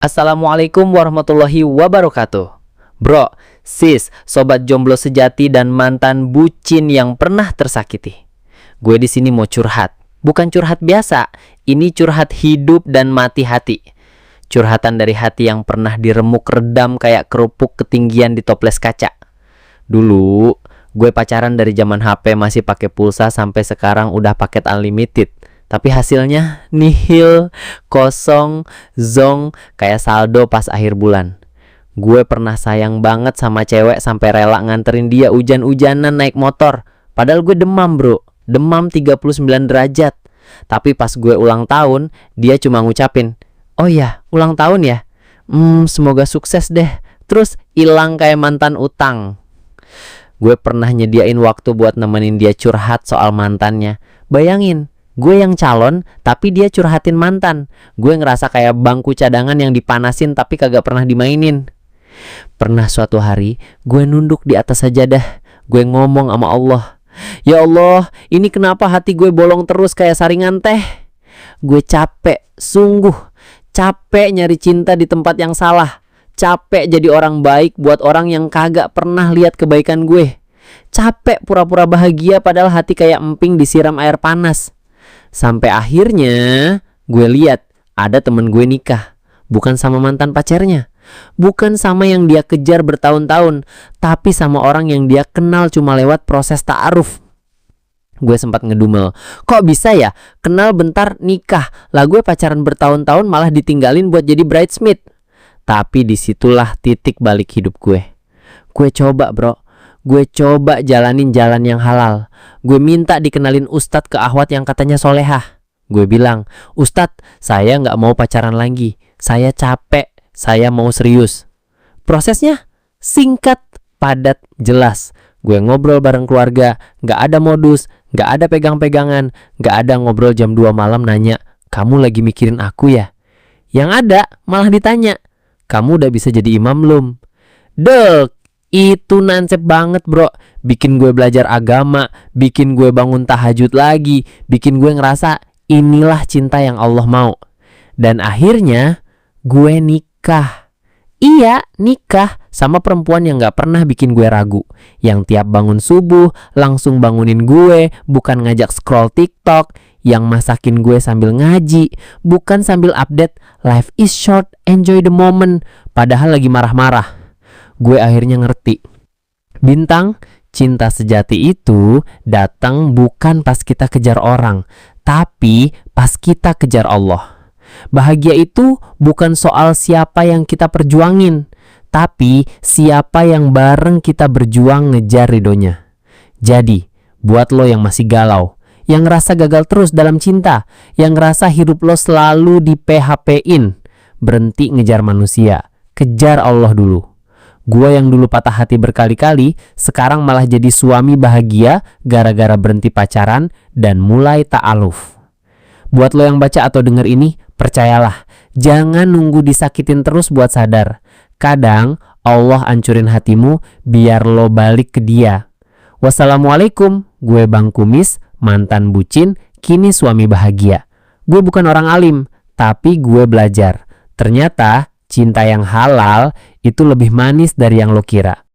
Assalamualaikum warahmatullahi wabarakatuh. Bro, sis, sobat jomblo sejati dan mantan bucin yang pernah tersakiti. Gue di sini mau curhat. Bukan curhat biasa, ini curhat hidup dan mati hati. Curhatan dari hati yang pernah diremuk redam kayak kerupuk ketinggian di toples kaca. Dulu, gue pacaran dari zaman HP masih pakai pulsa sampai sekarang udah paket unlimited. Tapi hasilnya nihil, kosong, zong, kayak saldo pas akhir bulan. Gue pernah sayang banget sama cewek sampai rela nganterin dia hujan-hujanan naik motor. Padahal gue demam bro, demam 39 derajat. Tapi pas gue ulang tahun, dia cuma ngucapin, "Oh ya, ulang tahun ya? Semoga sukses deh." Terus hilang kayak mantan utang. Gue pernah nyediain waktu buat nemenin dia curhat soal mantannya. Bayangin, gue yang calon, tapi dia curhatin mantan. Gue ngerasa kayak bangku cadangan yang dipanasin tapi kagak pernah dimainin. Pernah suatu hari, gue nunduk di atas sajadah. Gue ngomong sama Allah, "Ya Allah, ini kenapa hati gue bolong terus kayak saringan teh? Gue capek, sungguh capek nyari cinta di tempat yang salah. Capek jadi orang baik buat orang yang kagak pernah lihat kebaikan gue. Capek pura-pura bahagia padahal hati kayak emping disiram air panas." Sampai akhirnya gue lihat ada temen gue nikah. Bukan sama mantan pacarnya, bukan sama yang dia kejar bertahun-tahun, tapi sama orang yang dia kenal cuma lewat proses ta'aruf. Gue sempat ngedumel, kok bisa ya kenal bentar nikah, lah gue pacaran bertahun-tahun malah ditinggalin buat jadi bridesmaid. Tapi disitulah titik balik hidup gue. Gue coba bro, gue coba jalanin jalan yang halal. Gue minta dikenalin ustadz ke akhwat yang katanya solehah. Gue bilang, "Ustadz, saya nggak mau pacaran lagi. Saya capek, saya mau serius." Prosesnya singkat, padat, jelas. Gue ngobrol bareng keluarga, nggak ada modus, nggak ada pegang-pegangan, nggak ada ngobrol jam 2 malam nanya, "Kamu lagi mikirin aku ya?" Yang ada malah ditanya, "Kamu udah bisa jadi imam belum?" Dek, itu nansep banget bro. Bikin gue belajar agama, bikin gue bangun tahajud lagi, bikin gue ngerasa inilah cinta yang Allah mau. Dan akhirnya gue nikah. Iya, nikah sama perempuan yang gak pernah bikin gue ragu. Yang tiap bangun subuh langsung bangunin gue, bukan ngajak scroll TikTok. Yang masakin gue sambil ngaji, bukan sambil update "Life is short, enjoy the moment" padahal lagi marah-marah. Gue akhirnya ngerti, Bintang, cinta sejati itu datang bukan pas kita kejar orang, tapi pas kita kejar Allah. Bahagia itu bukan soal siapa yang kita perjuangin, tapi siapa yang bareng kita berjuang ngejar ridhonya. Jadi, buat lo yang masih galau, yang ngerasa gagal terus dalam cinta, yang ngerasa hidup lo selalu di PHP-in, berhenti ngejar manusia, kejar Allah dulu. Gue yang dulu patah hati berkali-kali, sekarang malah jadi suami bahagia gara-gara berhenti pacaran dan mulai ta'aluf. Buat lo yang baca atau denger ini, percayalah, jangan nunggu disakitin terus buat sadar. Kadang Allah ancurin hatimu biar lo balik ke dia. Wassalamualaikum, gue Bang Kumis, mantan bucin, kini suami bahagia. Gue bukan orang alim, tapi gue belajar. Ternyata cinta yang halal itu lebih manis dari yang lo kira.